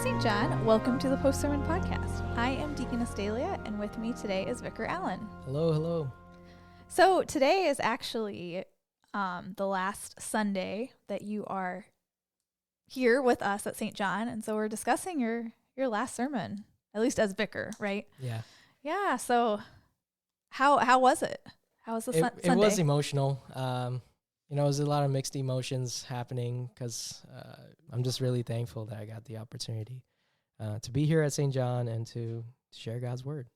St. John. Welcome to the Post Sermon Podcast. I am Deaconess Dahlia, and with me today is Vicar Allen. Hello. So today is actually the last Sunday that you are here with us at St. John, and so we're discussing your last sermon, at least as vicar, right? Yeah. Yeah. So how was it? How was the Sunday? It was emotional. It was a lot of mixed emotions happening because I'm just really thankful that I got the opportunity to be here at St. John and to share God's word.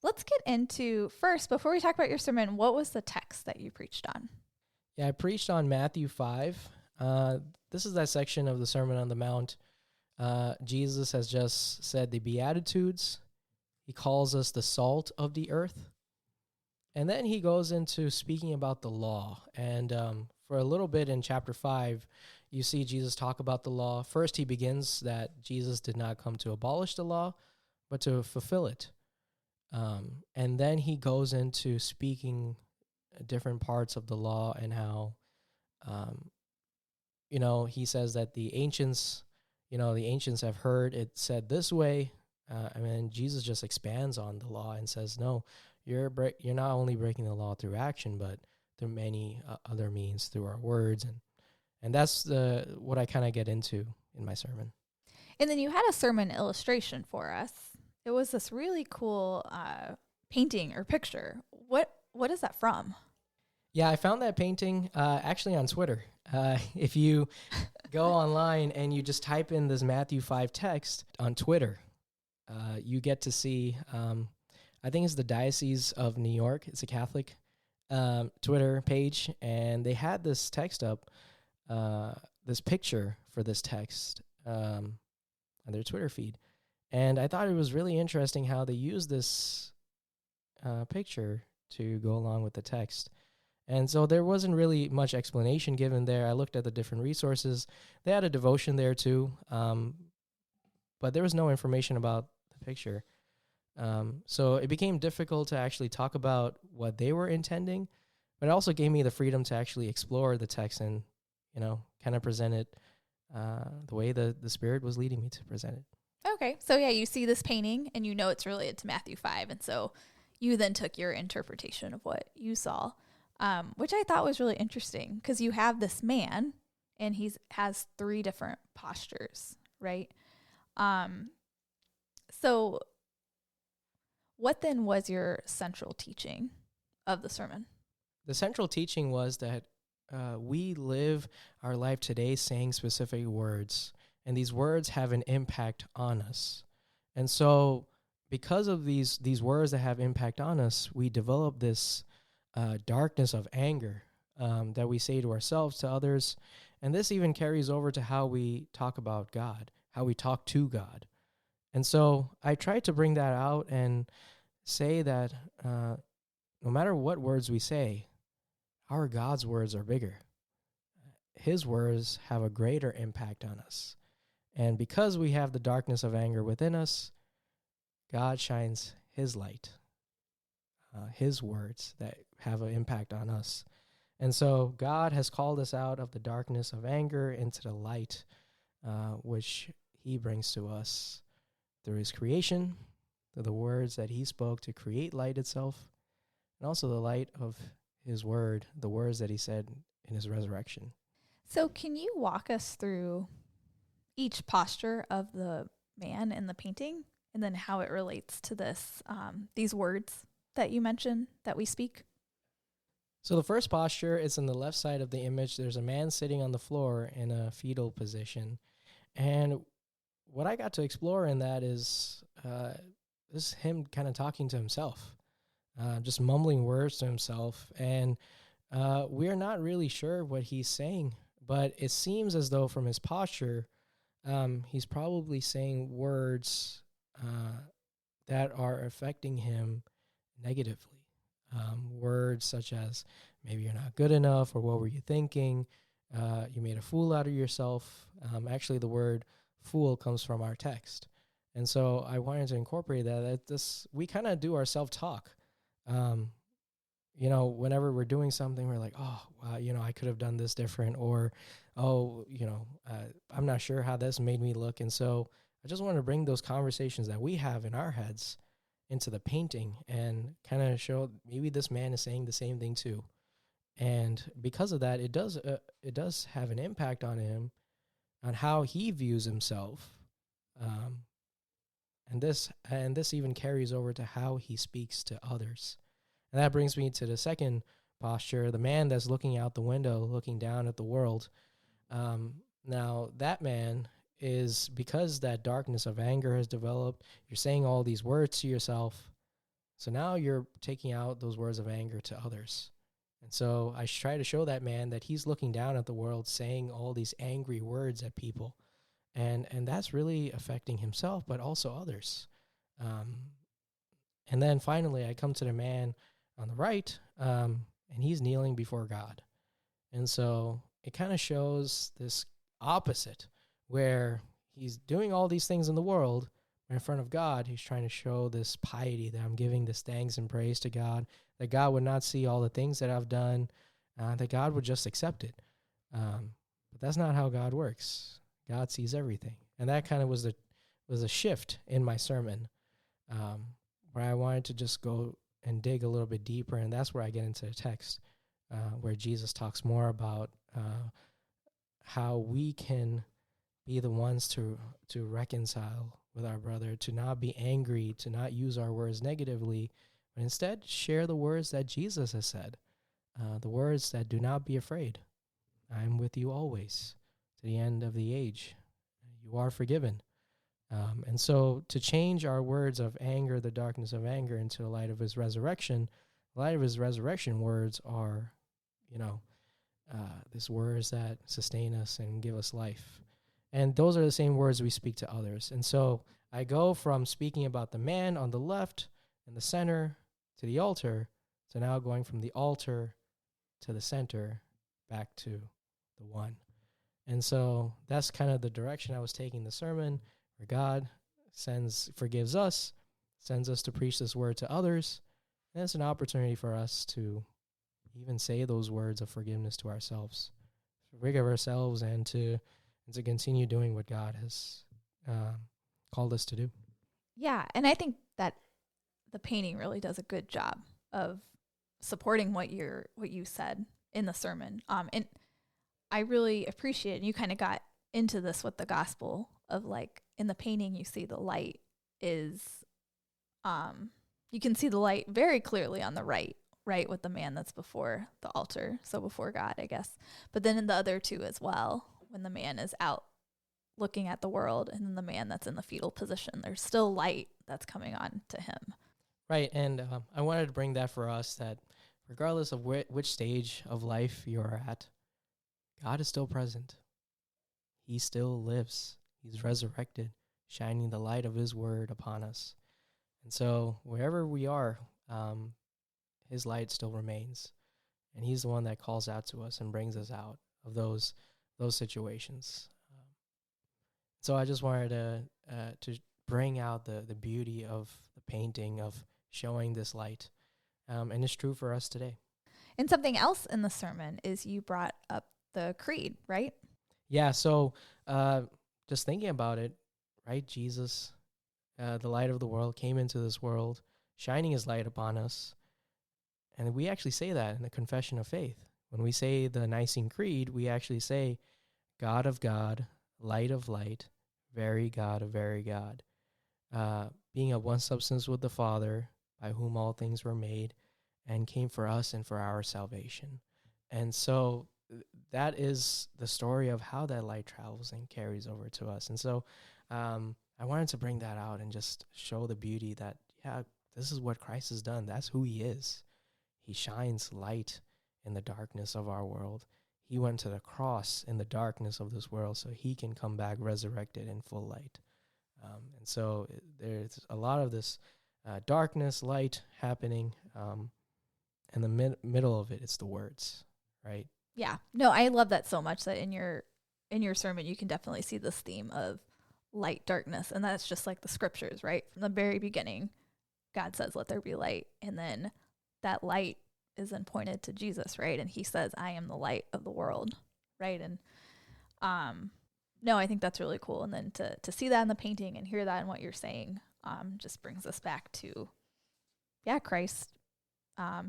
Let's get into, first, before we talk about your sermon, what was the text that you preached on? Yeah, I preached on Matthew 5. This is that section of the Sermon on the Mount. Jesus has just said the Beatitudes. He calls us the salt of the earth. And then he goes into speaking about the law. And for a little bit in chapter 5, you see Jesus talk about the law. First, he begins that Jesus did not come to abolish the law, but to fulfill it. And then he goes into speaking different parts of the law and how, he says that the ancients have heard it said this way. And then Jesus just expands on the law and says, no, you're not only breaking the law through action, but through many other means, through our words. And that's what I kind of get into in my sermon. And then you had a sermon illustration for us. It was this really cool painting or picture. What is that from? Yeah, I found that painting actually on Twitter. If you go online and you just type in this Matthew 5 text on Twitter, you get to see, I think it's the Diocese of New York. It's a Catholic Twitter page, and they had this text up, this picture for this text on their Twitter feed. And I thought it was really interesting how they used this picture to go along with the text. And so there wasn't really much explanation given there. I looked at the different resources. They had a devotion there too, but there was no information about the picture. So it became difficult to actually talk about what they were intending, but it also gave me the freedom to actually explore the text and, kind of present it the way the Spirit was leading me to present it. Okay. So yeah, you see this painting and you know it's related to Matthew 5. And so you then took your interpretation of what you saw, which I thought was really interesting because you have this man and has three different postures, right? So what then was your central teaching of the sermon? The central teaching was that we live our life today saying specific words, and these words have an impact on us. And so because of these words that have impact on us, we develop this darkness of anger that we say to ourselves, to others. And this even carries over to how we talk about God, how we talk to God. And so I tried to bring that out and say that no matter what words we say, our God's words are bigger. His words have a greater impact on us. And because we have the darkness of anger within us, God shines his light, his words that have an impact on us. And so God has called us out of the darkness of anger into the light, which he brings to us through his creation, through the words that he spoke to create light itself, and also the light of his word, the words that he said in his resurrection. So can you walk us through each posture of the man in the painting and then how it relates to this, these words that you mentioned that we speak? So the first posture is on the left side of the image. There's a man sitting on the floor in a fetal position. And what I got to explore in that is this is him kind of talking to himself, just mumbling words to himself. And we're not really sure what he's saying, but it seems as though from his posture, he's probably saying words that are affecting him negatively. Words such as, maybe you're not good enough, or what were you thinking? You made a fool out of yourself. Actually, the word fool comes from our text. And so I wanted to incorporate that we kind of do our self-talk. Whenever we're doing something, we're like, oh, wow, I could have done this different, or, oh, I'm not sure how this made me look. And so I just want to bring those conversations that we have in our heads into the painting and kind of show maybe this man is saying the same thing too. And because of that, it does have an impact on him, on how he views himself. Um, and this even carries over to how he speaks to others. And that brings me to the second posture, the man that's looking out the window, looking down at the world. Now, that man is, because that darkness of anger has developed, you're saying all these words to yourself. So now you're taking out those words of anger to others. And so I try to show that man that he's looking down at the world, saying all these angry words at people. And that's really affecting himself, but also others. And then finally, I come to the man on the right, and he's kneeling before God. And so it kind of shows this opposite, where he's doing all these things in the world, but in front of God, he's trying to show this piety, that I'm giving this thanks and praise to God, that God would not see all the things that I've done, that God would just accept it. But that's not how God works. God sees everything. And that kind of was a shift in my sermon, where I wanted to just go and dig a little bit deeper. And that's where I get into the text, where Jesus talks more about how we can be the ones to reconcile with our brother, to not be angry, to not use our words negatively, but instead share the words that Jesus has said, the words that do not be afraid. I am with you always to the end of the age. You are forgiven. And so to change our words of anger, the darkness of anger, into the light of his resurrection, the light of his resurrection words are, these words that sustain us and give us life. And those are the same words we speak to others. And so I go from speaking about the man on the left and the center to the altar, to now going from the altar to the center back to the one. And so that's kind of the direction I was taking the sermon, where God forgives us, sends us to preach this word to others. And it's an opportunity for us to even say those words of forgiveness to ourselves, to forgive ourselves, and to continue doing what God has called us to do. Yeah, and I think that the painting really does a good job of supporting what you said in the sermon. And I really appreciate it. And you kind of got into this with the gospel of, like, in the painting, you see the light is, you can see the light very clearly on the right with the man that's before the altar. So before God, I guess. But then in the other two as well, when the man is out looking at the world, and then the man that's in the fetal position, there's still light that's coming on to him. Right. And I wanted to bring that for us, that regardless of which stage of life you're at, God is still present. He still lives. He's resurrected, shining the light of his word upon us. And so wherever we are, his light still remains. And he's the one that calls out to us and brings us out of those situations. So I just wanted to bring out the beauty of the painting, of showing this light. And it's true for us today. And something else in the sermon is you brought up the creed, right? Yeah, so just thinking about it, right? Jesus, the light of the world, came into this world, shining his light upon us. And we actually say that in the confession of faith. When we say the Nicene Creed, we actually say, God of God, light of light, very God of very God, being of one substance with the Father, by whom all things were made, and came for us and for our salvation. And so that is the story of how that light travels and carries over to us. And so I wanted to bring that out and just show the beauty that, yeah, this is what Christ has done. That's who he is. He shines light in the darkness of our world. He went to the cross in the darkness of this world so he can come back resurrected in full light. And so there's a lot of this darkness, light happening. And the middle of it, it's the words, right? Yeah. No, I love that so much, that in your sermon, you can definitely see this theme of light, darkness. And that's just like the scriptures, right? From the very beginning, God says, let there be light. And then that light is then pointed to Jesus, right? And he says, I am the light of the world, right? And No, I think that's really cool. And then to see that in the painting and hear that in what you're saying, just brings us back to, Christ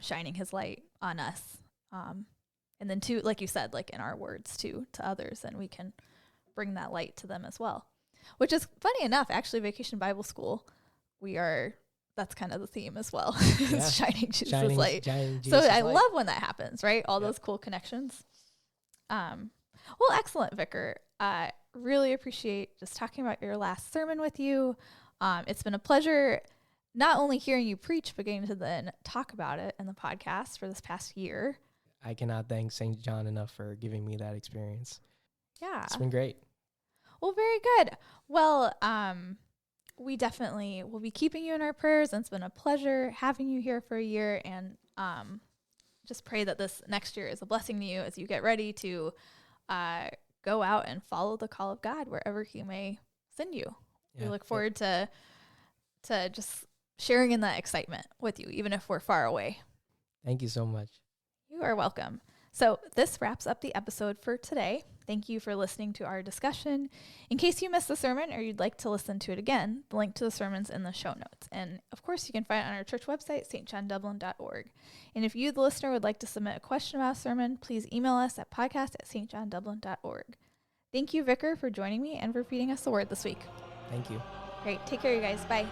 shining his light on us. And then to, like you said, like in our words to others, and we can bring that light to them as well. Which is funny enough, actually, Vacation Bible School, that's kind of the theme as well. It's shining Jesus' light. So I love when that happens, right? All those cool connections. Well, excellent, Vicar. Really appreciate just talking about your last sermon with you. It's been a pleasure not only hearing you preach, but getting to then talk about it in the podcast for this past year. I cannot thank St. John enough for giving me that experience. Yeah. It's been great. Well, very good. Well, we definitely will be keeping you in our prayers, and it's been a pleasure having you here for a year, and just pray that this next year is a blessing to you as you get ready to go out and follow the call of God wherever he may send you. Yeah, we look forward to just sharing in that excitement with you, even if we're far away. Thank you so much. You are welcome. So this wraps up the episode for today. Thank you for listening to our discussion. In case you missed the sermon or you'd like to listen to it again, the link to the sermon's in the show notes. And of course, you can find it on our church website, stjohndublin.org. And if you, the listener, would like to submit a question about a sermon, please email us at podcast@stjohndublin.org. Thank you, Vicar, for joining me and for feeding us the word this week. Thank you. Great. Take care, you guys. Bye.